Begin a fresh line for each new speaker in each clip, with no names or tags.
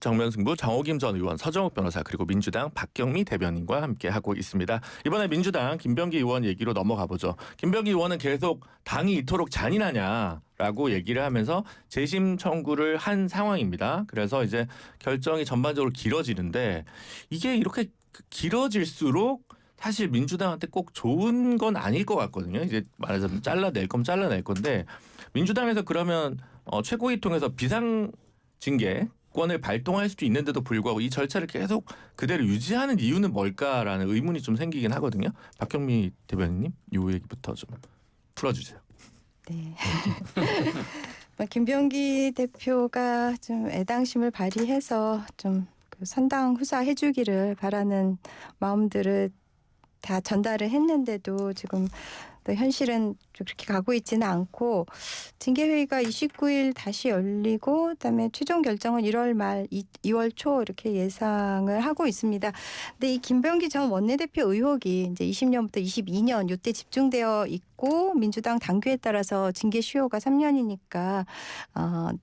정면승부 정호김 전 의원, 서정욱 변호사 그리고 민주당 박경미 대변인과 함께 하고 있습니다. 이번에 민주당 김병기 의원 얘기로 넘어가 보죠. 김병기 의원은 계속 당이 이토록 잔인하냐라고 얘기를 하면서 재심 청구를 한 상황입니다. 그래서 이제 결정이 전반적으로 길어지는데 이게 이렇게 길어질수록 사실 민주당한테 꼭 좋은 건 아닐 것 같거든요. 이제 말하자면 잘라낼 거면 잘라낼 건데 민주당에서 그러면 최고위 통해서 비상징계권을 발동할 수도 있는데도 불구하고 이 절차를 계속 그대로 유지하는 이유는 뭘까라는 의문이 좀 생기긴 하거든요. 박경미 대변인님, 이 얘기부터 좀 풀어주세요.
네. 김병기 대표가 좀 애당심을 발휘해서 좀 그 선당 후사해주기를 바라는 마음들을 다 전달을 했는데도 지금 또 현실은 그렇게 가고 있지는 않고 징계회의가 29일 다시 열리고 그다음에 최종 결정은 1월 말 2월 초 이렇게 예상을 하고 있습니다. 근데 이 김병기 전 원내대표 의혹이 이제 20년부터 22년 이때 집중되어 있고 민주당 당규에 따라서 징계 시효가 3년이니까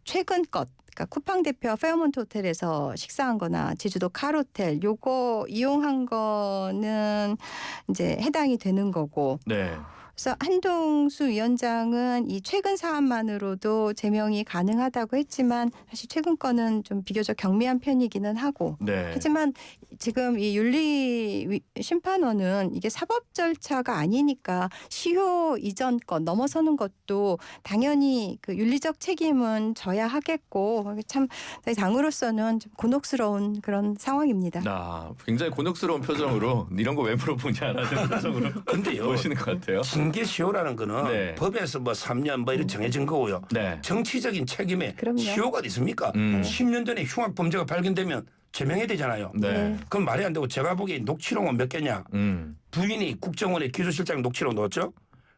최근 것 그러니까 쿠팡 대표와 페어몬트 호텔에서 식사한 거나 제주도 칼호텔 요거 이용한 거는 이제 해당이 되는 거고.
네.
그래서 한동수 위원장은 이 최근 사안만으로도 제명이 가능하다고 했지만 사실 최근 거는 좀 비교적 경미한 편이기는 하고
네.
하지만 지금 이 윤리심판원은 이게 사법 절차가 아니니까 시효 이전 건 넘어서는 것도 당연히 그 윤리적 책임은 져야 하겠고 참 당으로서는 좀 곤혹스러운 그런 상황입니다.
굉장히 곤혹스러운 표정으로 이런 거 왜 물어보냐라는 표정으로
근데요.
보시는 것 같아요.
징계 시효라는 거는
네.
법에서 뭐 3년 뭐 이런 정해진 거고요.
네.
정치적인 책임에
그럼요.
시효가 있습니까? 10년 전에 흉악 범죄가 발견되면 제명해야 되잖아요.
네.
그건 말이 안 되고 제가 보기에 녹취록은 몇 개냐. 부인이 국정원에 기소실장 녹취록 넣었죠.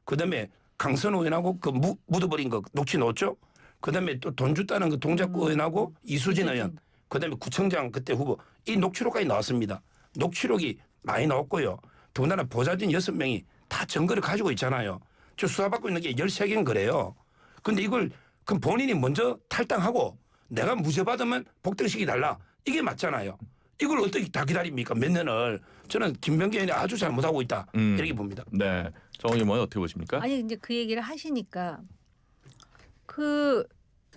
그다음에 강선 의원하고 그 묻어버린 거 녹취 넣었죠. 그다음에 또 돈 줬다는 그 동작구 의원하고 이수진 의원. 그다음에 구청장 그때 후보. 이 녹취록까지 나왔습니다. 녹취록이 많이 나왔고요. 더군다나 보좌진 6명이 다 증거를 가지고 있잖아요. 저 수사받고 있는 게 13개는 그래요. 근데 이걸 그럼 본인이 먼저 탈당하고 내가 무죄 받으면 복당시키 달라. 이게 맞잖아요. 이걸 어떻게 다 기다립니까? 몇 년을. 저는 김병기 의원이 아주 잘못하고 있다. 이렇게 봅니다.
네. 정의원 의원 어떻게 보십니까?
아니 이제 그 얘기를 하시니까 그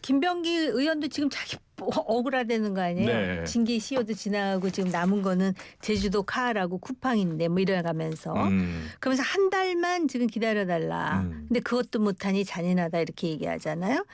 김병기 의원도 지금 자기 억울하다는 거 아니에요?
네.
징계 시효도 지나고 지금 남은 거는 제주도 카라고 쿠팡인데 뭐 이래가면서 그러면서 한 달만 지금 기다려달라. 근데 그것도 못하니 잔인하다 이렇게 얘기하잖아요.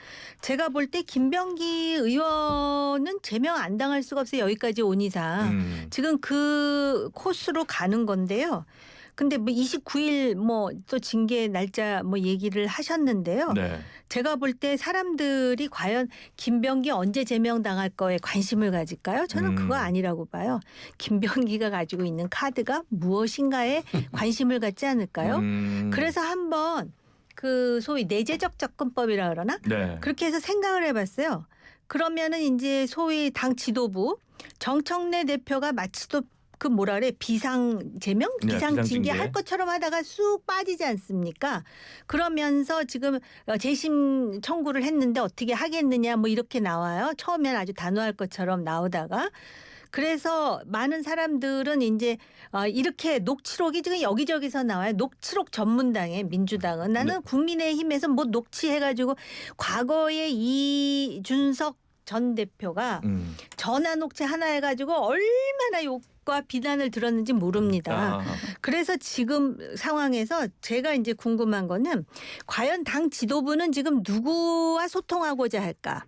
제가 볼 때 김병기 의원은 제명 안 당할 수가 없어요. 여기까지 온 이상. 지금 그 코스로 가는 건데요. 근데 뭐 29일 뭐 또 징계 날짜 뭐 얘기를 하셨는데요.
네.
제가 볼 때 사람들이 과연 김병기 언제 제명당할 거에 관심을 가질까요? 저는 그거 아니라고 봐요. 김병기가 가지고 있는 카드가 무엇인가에 관심을 갖지 않을까요? 그래서 한번 그 소위 내재적 접근법이라 그러나?
네.
그렇게 해서 생각을 해봤어요. 그러면은 이제 소위 당 지도부 정청래 대표가 마치도 그 뭐라 그래 비상제명?
네,
비상징계 할 것처럼 하다가 쑥 빠지지 않습니까? 그러면서 지금 재심 청구를 했는데 어떻게 하겠느냐 뭐 이렇게 나와요. 처음엔 아주 단호할 것처럼 나오다가 그래서 많은 사람들은 이제 이렇게 녹취록이 지금 여기저기서 나와요. 녹취록 전문당에 민주당은 나는 국민의힘에서 뭐 녹취해가지고 과거에 이준석 전 대표가 전화 녹취 하나 해가지고 얼마나 욕과 비난을 들었는지 모릅니다. 그래서 지금 상황에서 제가 이제 궁금한 거는 과연 당 지도부는 지금 누구와 소통하고자 할까?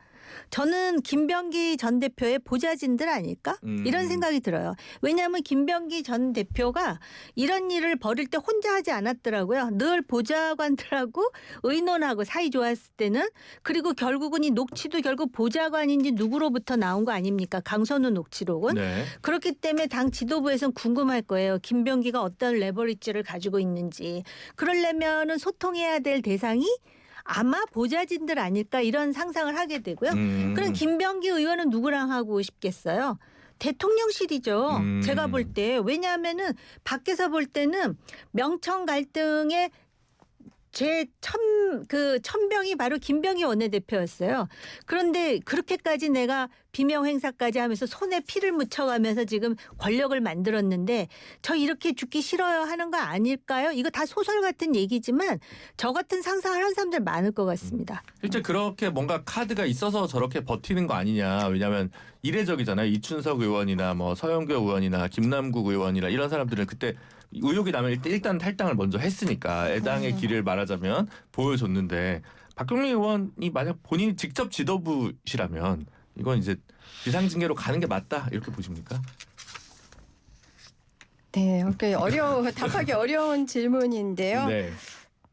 저는 김병기 전 대표의 보좌진들 아닐까? 이런 생각이 들어요. 왜냐하면 김병기 전 대표가 이런 일을 벌일 때 혼자 하지 않았더라고요. 늘 보좌관들하고 의논하고 사이 좋았을 때는 그리고 결국은 이 녹취도 결국 보좌관인지 누구로부터 나온 거 아닙니까? 강선우 녹취록은.
네.
그렇기 때문에 당 지도부에서는 궁금할 거예요. 김병기가 어떤 레버리지를 가지고 있는지. 그러려면은 소통해야 될 대상이 아마 보좌진들 아닐까 이런 상상을 하게 되고요. 그럼 김병기 의원은 누구랑 하고 싶겠어요? 대통령실이죠. 제가 볼 때. 왜냐하면은 밖에서 볼 때는 명청 갈등에 제 천병이 바로 김병기 원내대표였어요. 그런데 그렇게까지 내가 비명 행사까지 하면서 손에 피를 묻혀가면서 지금 권력을 만들었는데 저 이렇게 죽기 싫어요 하는 거 아닐까요? 이거 다 소설 같은 얘기지만 저 같은 상상을 하는 사람들 많을 것 같습니다.
실제 그렇게 뭔가 카드가 있어서 저렇게 버티는 거 아니냐. 왜냐하면 이례적이잖아요. 이춘석 의원이나 뭐 서영교 의원이나 김남국 의원이나 이런 사람들은 그때 의혹이 나면 일단 탈당을 먼저 했으니까 애당의 길을 말하자면 보여줬는데 박경미 의원이 만약 본인이 직접 지도부시라면 이건 이제 비상징계로 가는 게 맞다 이렇게 보십니까?
네, 답하기 어려운 질문인데요.
네.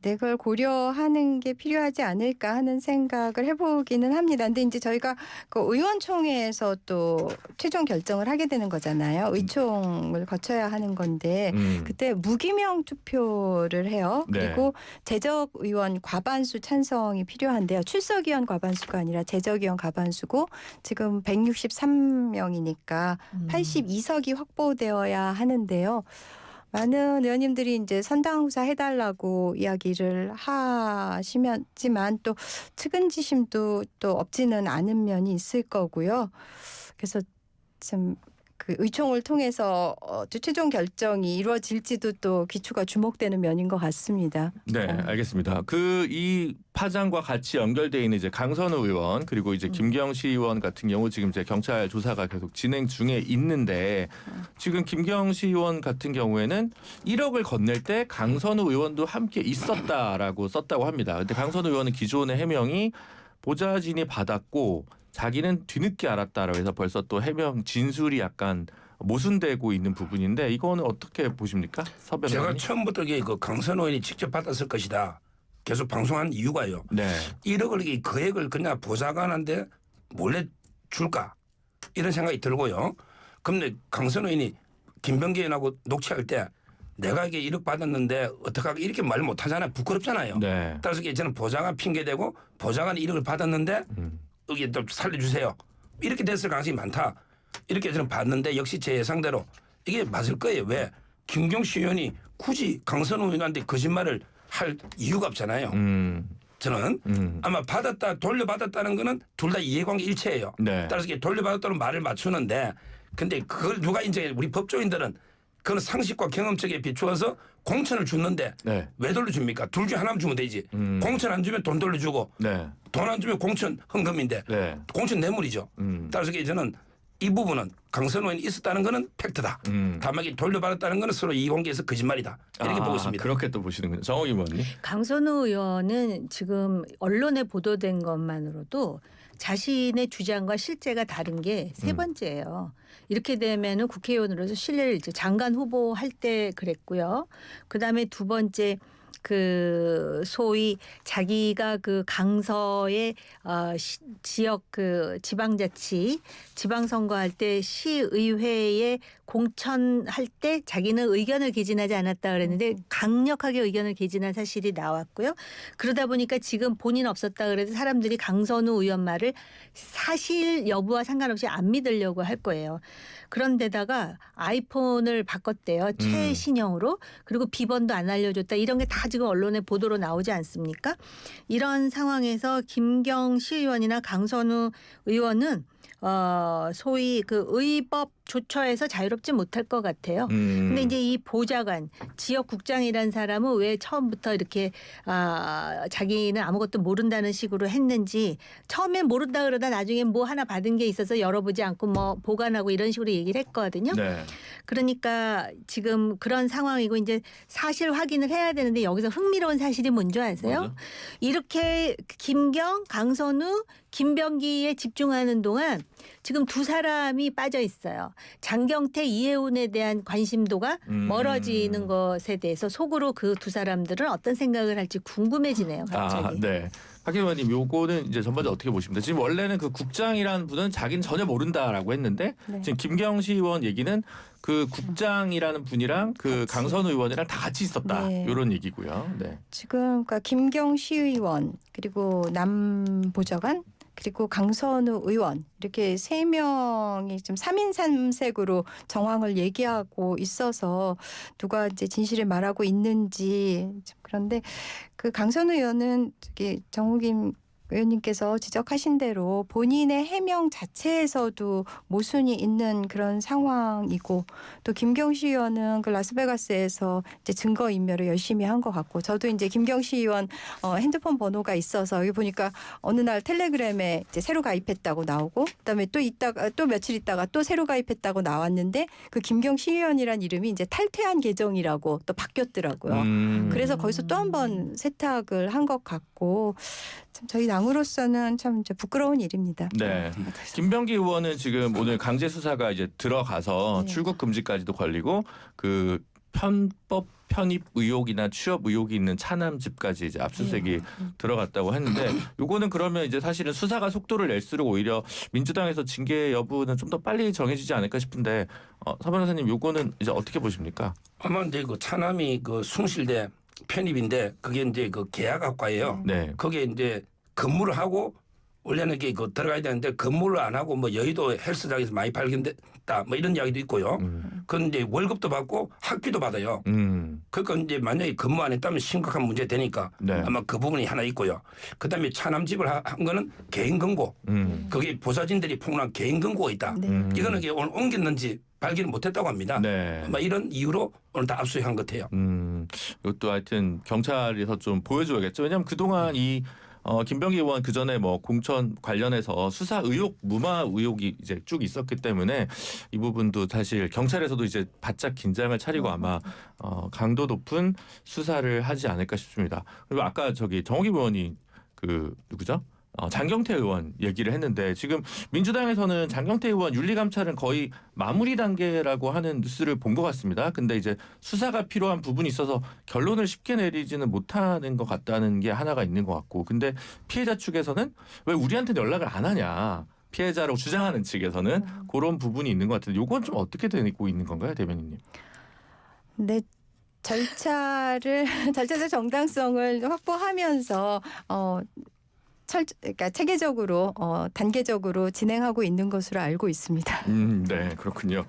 네, 그걸 고려하는 게 필요하지 않을까 하는 생각을 해보기는 합니다. 근데 이제 저희가 그 의원총회에서 또 최종 결정을 하게 되는 거잖아요. 의총을 거쳐야 하는 건데 그때 무기명 투표를 해요.
네.
그리고 재적 의원 과반수 찬성이 필요한데요. 출석 의원 과반수가 아니라 재적 의원 과반수고 지금 163명이니까 82석이 확보되어야 하는데요. 많은 의원님들이 이제 선당후사 해달라고 이야기를 하시지만 또 측은지심도 또 없지는 않은 면이 있을 거고요. 그래서 좀 그 의총을 통해서 최종 결정이 이루어질지도 또 귀추가 주목되는 면인 것 같습니다.
네, 알겠습니다. 이 파장과 같이 연결돼 있는 이제 강선우 의원 그리고 이제 김경시 의원 같은 경우 지금 이제 경찰 조사가 계속 진행 중에 있는데 지금 김경시 의원 같은 경우에는 1억을 건넬 때 강선우 의원도 함께 있었다라고 썼다고 합니다. 근데 강선우 의원은 기존의 해명이 보좌진이 받았고 자기는 뒤늦게 알았다라고 해서 벌써 또 해명 진술이 약간 모순되고 있는 부분인데 이거는 어떻게 보십니까? 서 변호사님.
제가 처음부터 그 강선우 의원이 직접 받았을 것이다. 계속 방송한 이유가요.
네.
1억을 이 거액을 그냥 보좌관한테 몰래 줄까 이런 생각이 들고요. 근데 강선우 의원이 김병기 의원하고 녹취할 때 내가 이게 1억 받았는데 어떡하게 이렇게 말 못하잖아요. 부끄럽잖아요.
네.
따라서 저는 보좌관 핑계대고 보좌관이 1억을 받았는데 여기 좀 살려주세요. 이렇게 됐을 가능성이 많다. 이렇게 저는 봤는데 역시 제 예상대로 이게 맞을 거예요. 왜? 김경시 의원이 굳이 강선우 의원한테 거짓말을 할 이유가 없잖아요. 저는 아마 돌려받았다는 거는 둘 다 이해관계 일체예요.
네.
따라서 이게 돌려받았다는 말을 맞추는데 근데 그걸 누가 인정해? 우리 법조인들은 그건 상식과 경험적에 비추어서 공천을 줬는데
네.
왜 돌려줍니까? 둘 중에 하나만 주면 되지. 공천 안 주면 돈 돌려주고
네.
돈 안 주면 공천 헌금인데
네.
공천 뇌물이죠. 따라서 저는 이 부분은 강선우 의원이 있었다는 거는 팩트다. 다만 이 돌려받았다는 거는 서로 이해관계에서 거짓말이다. 이렇게 보고 있습니다.
그렇게 또 보시는군요. 정옥 의원님.
강선우 의원은 지금 언론에 보도된 것만으로도 자신의 주장과 실제가 다른 게 세 번째예요. 이렇게 되면은 국회의원으로서 신뢰를 잃죠. 장관 후보 할 때 그랬고요. 그다음에 두 번째 그 소위 자기가 그 강서의 지역 그 지방자치 지방선거할 때 시의회에 공천할 때 자기는 의견을 개진하지 않았다 그랬는데 강력하게 의견을 개진한 사실이 나왔고요. 그러다 보니까 지금 본인 없었다 그래도 사람들이 강선우 의원 말을 사실 여부와 상관없이 안 믿으려고 할 거예요. 그런데다가 아이폰을 바꿨대요. 최신형으로. 그리고 비번도 안 알려줬다. 이런 게 다 지금 언론에 보도로 나오지 않습니까? 이런 상황에서 김경시 의원이나 강선우 의원은 소위 그 의법 조처에서 자유롭지 못할 것 같아요. 근데 이제 이 보좌관 지역국장이라는 사람은 왜 처음부터 이렇게 자기는 아무것도 모른다는 식으로 했는지 처음엔 모른다 그러다 나중에 뭐 하나 받은 게 있어서 열어보지 않고 뭐 보관하고 이런 식으로 얘기를 했거든요.
네.
그러니까 지금 그런 상황이고 이제 사실 확인을 해야 되는데 여기서 흥미로운 사실이 뭔지 아세요?
뭐죠?
이렇게 김경, 강선우, 김병기에 집중하는 동안 지금 두 사람이 빠져 있어요. 장경태, 이해운에 대한 관심도가 멀어지는 것에 대해서 속으로 그 두 사람들은 어떤 생각을 할지 궁금해지네요. 갑자기.
네. 박 의원님, 요거는 이제 전반적으로 어떻게 보십니까? 지금 원래는 그 국장이라는 분은 자기는 전혀 모른다라고 했는데
네.
지금 김경시 의원 얘기는 그 국장이라는 분이랑 그
같이.
강선우 의원이랑 다 같이 있었다.
네.
이런 얘기고요. 네.
지금 그러니까 김경시 의원 그리고 남 보좌관 그리고 강선우 의원 이렇게 3명이 좀 3인 3색으로 정황을 얘기하고 있어서 누가 이제 진실을 말하고 있는지 그런데 그 강선우 의원은 저기 정우김 의원님께서 지적하신 대로 본인의 해명 자체에서도 모순이 있는 그런 상황이고 또 김경시 의원은 그 라스베가스에서 이제 증거 인멸을 열심히 한 것 같고 저도 이제 김경시 의원 핸드폰 번호가 있어서 여기 보니까 어느 날 텔레그램에 이제 새로 가입했다고 나오고 그다음에 또 있다가 또 며칠 있다가 또 새로 가입했다고 나왔는데 그 김경시 의원이란 이름이 이제 탈퇴한 계정이라고 또 바뀌었더라고요. 그래서 거기서 또 한 번 세탁을 한 것 같고 참 저희 당으로서는 참 이제 부끄러운 일입니다.
네. 김병기 의원은 지금 오늘 강제 수사가 이제 들어가서
네.
출국 금지까지도 걸리고 그 편법 편입 의혹이나 취업 의혹이 있는 차남 집까지 이제 압수수색이 들어갔다고 했는데 요거는 그러면 이제 사실은 수사가 속도를 낼수록 오히려 민주당에서 징계 여부는 좀 더 빨리 정해지지 않을까 싶은데 서 변호사님 요거는 이제 어떻게 보십니까?
아마 이제 그 차남이 그 숭실대 편입인데 그게 이제 그 계약학과예요.
네.
거기에 이제 근무를 하고 원래는 이게 그 들어가야 되는데 근무를 안 하고 뭐 여의도 헬스장에서 많이 발견됐다 뭐 이런 이야기도 있고요. 그건 이제 월급도 받고 학비도 받아요. 그러니까 이제 만약에 근무 안 했다면 심각한 문제 되니까
네.
아마 그 부분이 하나 있고요. 그다음에 차남집을 한 거는 개인 금고. 그게 보좌진들이 폭로한 개인 금고가 있다.
네.
이거는 이게 오늘 옮겼는지 발견을 못했다고 합니다.
네.
아마 이런 이유로 오늘 다 압수수색한 것 같아요.
이것도 하여튼 경찰에서 좀 보여줘야겠죠. 왜냐하면 그동안 이 김병기 의원 그 전에 뭐 공천 관련해서 수사 의혹, 무마 의혹이 이제 쭉 있었기 때문에 이 부분도 사실 경찰에서도 이제 바짝 긴장을 차리고 아마 강도 높은 수사를 하지 않을까 싶습니다. 그리고 아까 저기 정호기 의원이 그 누구죠? 장경태 의원 얘기를 했는데 지금 민주당에서는 장경태 의원 윤리감찰은 거의 마무리 단계라고 하는 뉴스를 본 것 같습니다. 근데 이제 수사가 필요한 부분이 있어서 결론을 쉽게 내리지는 못하는 것 같다는 게 하나가 있는 것 같고 근데 피해자 측에서는 왜 우리한테 연락을 안 하냐 피해자로 주장하는 측에서는 그런 부분이 있는 것 같은데 이건 좀 어떻게 되고 있는 건가요, 대변인님?
네. 절차적 정당성을 확보하면서 그러니까 체계적으로 단계적으로 진행하고 있는 것으로 알고 있습니다.
네, 그렇군요.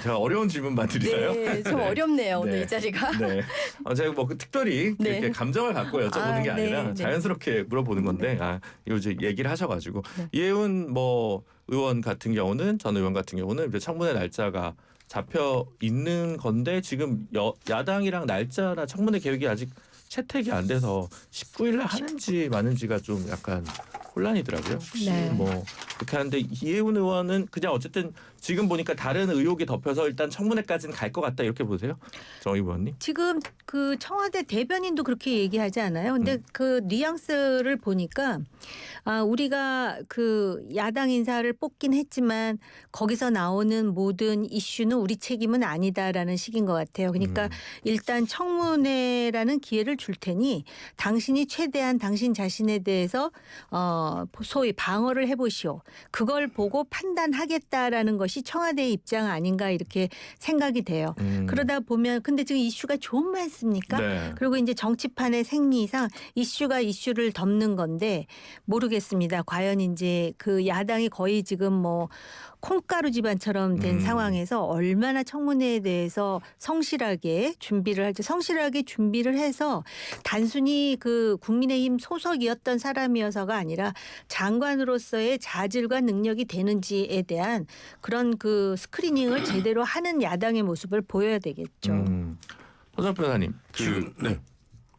제가 어려운 질문만 드리나요?
네, 좀 어렵네요 오늘
네.
이 자리가.
네, 제가 뭐 특별히
네.
그렇게 감정을 갖고 여쭤보는 게
네,
아니라
네.
자연스럽게 물어보는 건데 이거 이제 얘기를 하셔가지고
네.
이혜훈 뭐 의원 같은 경우는 전 의원 같은 경우는 이제 청문회 날짜가 잡혀 있는 건데 지금 야당이랑 날짜나 청문회 계획이 아직 채택이 안 돼서 19일 날 하는지 마는지가 좀 약간 혼란이더라고요. 혹시
네.
뭐 그렇게 하는데 이혜훈 의원은 그냥 어쨌든 지금 보니까 다른 의혹이 덮여서 일단 청문회까지는 갈 것 같다 이렇게 보세요, 정의 의원님?
지금 그 청와대 대변인도 그렇게 얘기하지 않아요? 근데 그 뉘앙스를 보니까 우리가 그 야당 인사를 뽑긴 했지만 거기서 나오는 모든 이슈는 우리 책임은 아니다라는 식인 것 같아요. 그러니까 일단 청문회라는 기회를 줄 테니 당신이 최대한 당신 자신에 대해서 소위 방어를 해보시오. 그걸 보고 판단하겠다라는 것이 청와대의 입장 아닌가 이렇게 생각이 돼요. 그러다 보면 근데 지금 이슈가 좀 많습니까?
네.
그리고 이제 정치판의 생리상 이슈가 이슈를 덮는 건데 모르겠습니다. 과연 이제 그 야당이 거의 지금 뭐 콩가루 집안처럼 된 상황에서 얼마나 청문회에 대해서 성실하게 준비를 할지 성실하게 준비를 해서 단순히 그 국민의힘 소속이었던 사람이어서가 아니라 장관으로서의 자질과 능력이 되는지에 대한 그런 그 스크리닝을 제대로 하는 야당의 모습을 보여야 되겠죠.
서정 변호사님, 네.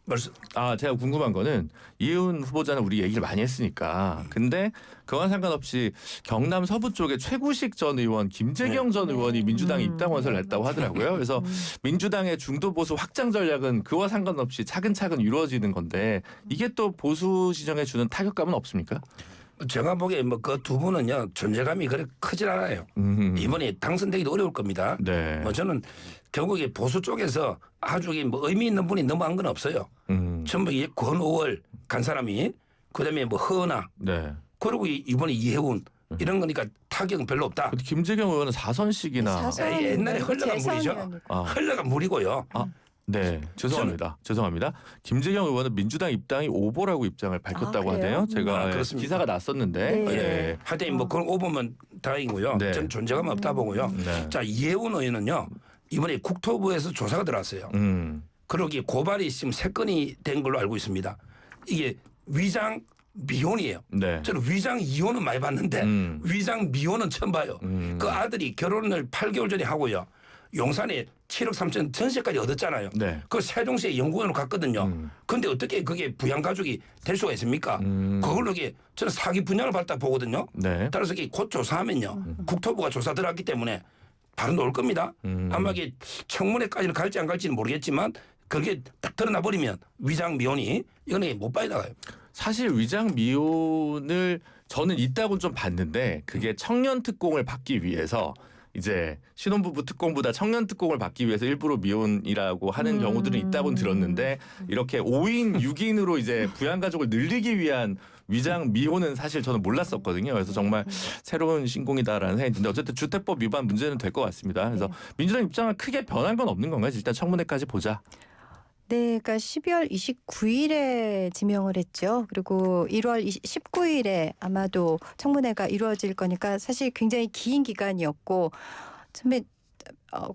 말씀.
제가 궁금한 거는 이혜훈 후보자는 우리 얘기를 많이 했으니까 근데 그와 상관없이 경남 서부 쪽에 최구식 전 의원, 김재경 전 의원이 민주당에 입당 원서를 냈다고 하더라고요. 그래서 민주당의 중도 보수 확장 전략은 그와 상관없이 차근차근 이루어지는 건데 이게 또 보수 진영에 주는 타격감은 없습니까?
제가 보기에 뭐 그 두 분은요 존재감이 그렇게 크질 않아요. 이번에 당선되기도 어려울 겁니다.
네.
뭐 저는 결국에 보수 쪽에서 아주 뭐 의미 있는 분이 넘어간 건 없어요. 전부 권오월 간 사람이 그다음에 뭐 허은하
네.
그리고 이번에 이혜훈 이런 거니까 타격은 별로 없다.
김재경 의원은 4선씩이나
옛날에 흘러간 물이죠. 흘러간 물이고요.
네, 죄송합니다. 죄송합니다. 김재경 의원은 민주당 입당이 오보라고 입장을 밝혔다고
아, 그래요?
하네요. 제가
그렇습니까?
기사가 났었는데.
네.
네.
하여튼 뭐 그런 오보면 다행이고요.
네.
저는 존재감 없다 보고요.
네.
자, 이혜원 의원은요. 이번에 국토부에서 조사가 들어왔어요. 그리고 이게 고발이 지금 3건이 된 걸로 알고 있습니다. 이게 위장 미혼이에요.
네.
저는 위장 이혼은 많이 봤는데 위장 미혼은 처음 봐요. 그 아들이 결혼을 8개월 전에 하고요. 용산에 7억 3천 전세까지 얻었잖아요.
네.
그 세종시에 연구원으로 갔거든요. 근데 어떻게 그게 부양가족이 될 수가 있습니까? 그걸로 이게 저는 사기 분양을 받다 보거든요.
네.
따라서 이게 곧 조사하면요. 국토부가 조사 들어갔기 때문에 바로 나올 겁니다. 아마 이게 청문회까지는 갈지 안 갈지는 모르겠지만 그게 딱 드러나 버리면 위장 미혼이 이거는 못 빠져나가요.
사실 위장 미혼을 저는 있다고 좀 봤는데 그게 청년 특공을 받기 위해서 이제 신혼부부 특공보다 청년 특공을 받기 위해서 일부러 미혼이라고 하는 경우들은 있다고 들었는데 이렇게 5인 6인으로 이제 부양가족을 늘리기 위한 위장 미혼은 사실 저는 몰랐었거든요. 그래서 정말 새로운 신공이다라는 생각이 드는데 어쨌든 주택법 위반 문제는 될 것 같습니다. 그래서 민주당 입장은 크게 변한 건 없는 건가요? 일단 청문회까지 보자.
네, 그러니까 12월 29일에 지명을 했죠. 그리고 1월 19일에 아마도 청문회가 이루어질 거니까 사실 굉장히 긴 기간이었고 처음에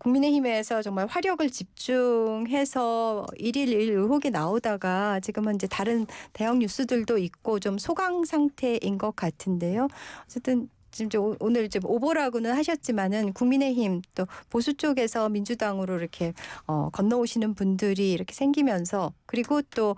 국민의힘에서 정말 화력을 집중해서 일일 의혹이 나오다가 지금은 이제 다른 대형 뉴스들도 있고 좀 소강 상태인 것 같은데요. 어쨌든 지금 오늘 이제 오보라고는 하셨지만은 국민의힘 또 보수 쪽에서 민주당으로 이렇게 건너오시는 분들이 이렇게 생기면서 그리고 또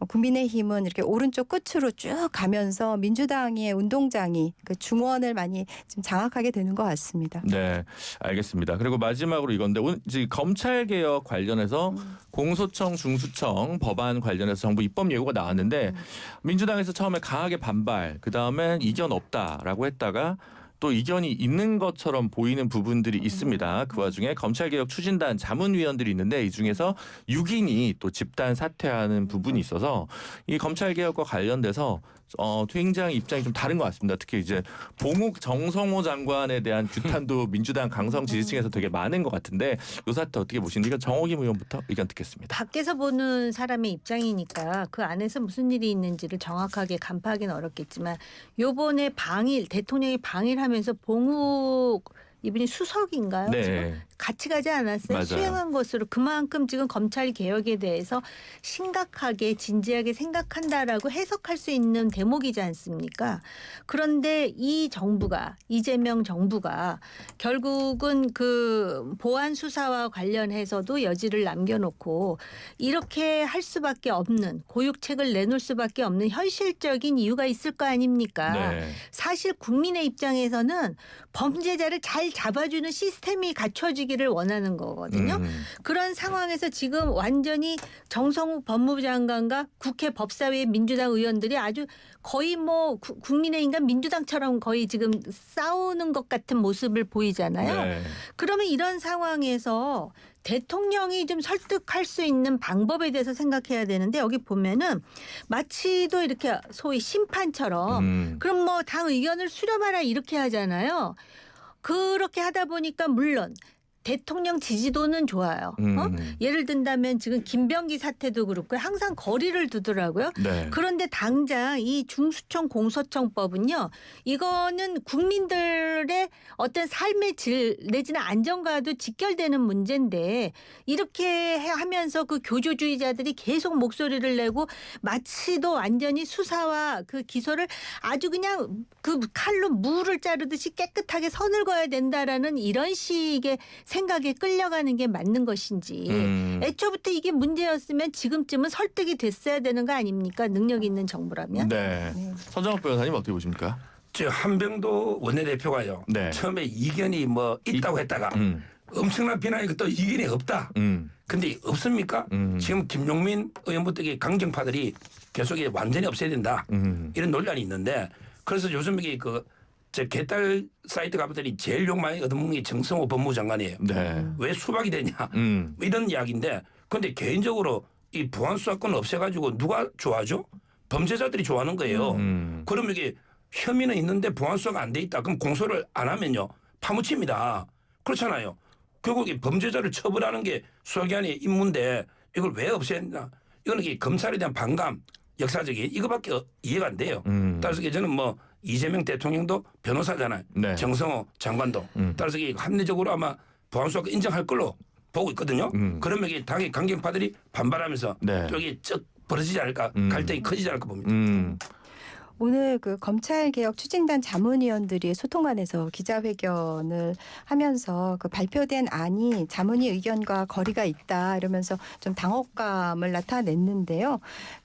국민의힘은 이렇게 오른쪽 끝으로 쭉 가면서 민주당의 운동장이 그 중원을 많이 지금 장악하게 되는 것 같습니다.
네, 알겠습니다. 그리고 마지막으로 이건데 오늘 이제 검찰 개혁 관련해서 공소청, 중수청 법안 관련해서 정부 입법 예고가 나왔는데 민주당에서 처음에 강하게 반발, 그 다음에 이견 없다라고 했다가 또 이견이 있는 것처럼 보이는 부분들이 있습니다. 그 와중에 검찰개혁 추진단 자문위원들이 있는데 이 중에서 6인이 또 집단 사퇴하는 부분이 있어서 이 검찰개혁과 관련돼서 굉장히 입장이 좀 다른 것 같습니다. 특히 이제 봉욱 정성호 장관에 대한 규탄도 민주당 강성 지지층에서 되게 많은 것 같은데 이 사태 어떻게 보시는지 정호김 의원부터 의견 듣겠습니다.
밖에서 보는 사람의 입장이니까 그 안에서 무슨 일이 있는지를 정확하게 간파하기는 어렵겠지만 요번에 대통령이 방일하면서 봉욱 이분이 수석인가요?
네.
지금 같이 가지 않았어요?
맞아요.
수행한 것으로 그만큼 지금 검찰 개혁에 대해서 심각하게 진지하게 생각한다라고 해석할 수 있는 대목이지 않습니까? 그런데 이 정부가 이재명 정부가 결국은 그 보안 수사와 관련해서도 여지를 남겨놓고 이렇게 할 수밖에 없는 고육책을 내놓을 수밖에 없는 현실적인 이유가 있을 거 아닙니까?
네.
사실 국민의 입장에서는 범죄자를 잘 잡아주는 시스템이 갖춰지기를 원하는 거거든요. 그런 상황에서 지금 완전히 정성욱 법무부 장관과 국회 법사위 민주당 의원들이 아주 거의 뭐 국민의힘과 민주당처럼 거의 지금 싸우는 것 같은 모습을 보이잖아요.
네.
그러면 이런 상황에서 대통령이 좀 설득할 수 있는 방법에 대해서 생각해야 되는데 여기 보면은 마치도 이렇게 소위 심판처럼 그럼 뭐 당 의견을 수렴하라 이렇게 하잖아요. 그렇게 하다 보니까 물론 대통령 지지도는 좋아요. 예를 든다면 지금 김병기 사태도 그렇고 항상 거리를 두더라고요.
네.
그런데 당장 이 중수청 공소청법은요. 이거는 국민들의 어떤 삶의 질 내지는 안정과도 직결되는 문제인데 이렇게 하면서 그 교조주의자들이 계속 목소리를 내고 마치도 완전히 수사와 그 기소를 아주 그냥 그 칼로 무를 자르듯이 깨끗하게 선을 그어야 된다라는 이런 식의 생각에 끌려가는 게 맞는 것인지 애초부터 이게 문제였으면 지금쯤은 설득이 됐어야 되는 거 아닙니까? 능력 있는 정부라면.
네. 서정욱 변호사님 어떻게 보십니까?
저 한병도 원내대표가요.
네.
처음에 이견이 뭐 있다고 했다가 엄청난 비난이 또 이견이 없다. 근데 없습니까? 지금 김용민 의원부터 강경파들이 계속 완전히 없애야 된다. 이런 논란이 있는데 그래서 요즘 이게 제 개딸 사이트 가봤더니 제일 욕 많이 얻어먹는 게 정성호 법무부 장관이에요.
네.
왜 수박이 되냐 이런 이야기인데 그런데 개인적으로 이 보안수사권을 없애가지고 누가 좋아하죠? 범죄자들이 좋아하는 거예요. 그럼 이게 혐의는 있는데 보안수사가 안 돼 있다. 그럼 공소를 안 하면요 파묻힙니다. 그렇잖아요. 결국 이 범죄자를 처벌하는 게 수사기관의 임무인데 이걸 왜 없앴나? 이거는 이게 검찰에 대한 반감, 역사적인 이거밖에 이해가 안 돼요. 따라서 저는 뭐 이재명 대통령도 변호사잖아요.
네.
정성호 장관도. 따라서 이게 합리적으로 아마 보안수사가 인정할 걸로 보고 있거든요. 그러면 이게 당의 강경파들이 반발하면서
네.
또 이게 쩍 벌어지지 않을까, 갈등이 커지지 않을까 봅니다.
오늘 그 검찰개혁 추진단 자문위원들이 소통관에서 기자회견을 하면서 그 발표된 안이 자문위 의견과 거리가 있다 이러면서 좀 당혹감을 나타냈는데요.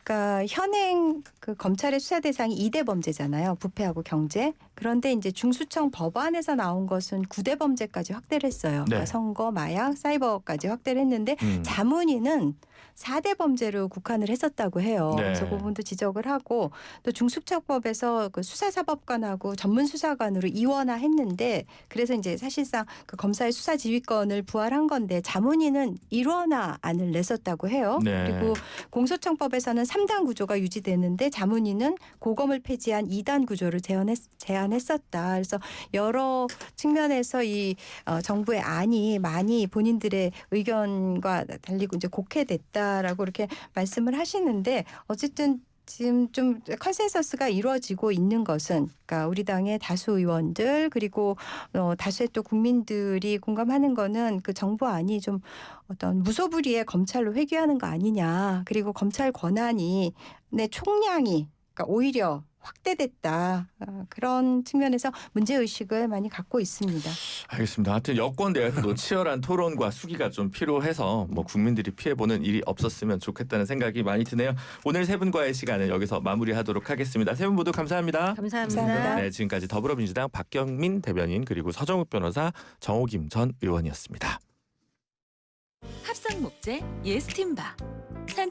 그러니까 현행 그 검찰의 수사 대상이 2대 범죄잖아요. 부패하고 경제. 그런데 이제 중수청 법안에서 나온 것은 9대 범죄까지 확대를 했어요.
네.
그러니까 선거, 마약, 사이버까지 확대를 했는데 자문위는 4대 범죄로 국한을 했었다고 해요.
네.
그래서 그 부분도 지적을 하고 또 중수처법에서 그 수사사법관하고 전문수사관으로 이원화했는데 그래서 이제 사실상 그 검사의 수사 지휘권을 부활한 건데 자문위는 일원화안을 냈었다고 해요.
네.
그리고 공소청법에서는 3단 구조가 유지되는데 자문위는 고검을 폐지한 2단 구조를 제안했었다. 그래서 여러 측면에서 이 정부의 안이 많이 본인들의 의견과 달리고 이제 곡해됐다라고 이렇게 말씀을 하시는데 어쨌든 지금 좀 컨센서스가 이루어지고 있는 것은 그러니까 우리 당의 다수 의원들 그리고 다수의 또 국민들이 공감하는 거는 그 정부안이 좀 어떤 무소불위의 검찰로 회귀하는 거 아니냐. 그리고 검찰 권한이 내 총량이 그러니까 오히려 확대됐다. 그런 측면에서 문제의식을 많이 갖고 있습니다.
알겠습니다. 하여튼 여권 내에서도 치열한 토론과 수기가 좀 필요해서 뭐 국민들이 피해보는 일이 없었으면 좋겠다는 생각이 많이 드네요. 오늘 세 분과의 시간은 여기서 마무리하도록 하겠습니다. 세 분 모두 감사합니다.
감사합니다.
네, 지금까지 더불어민주당 박경민 대변인 그리고 서정욱 변호사 정호김 전 의원이었습니다.
합성 목재 예스팀바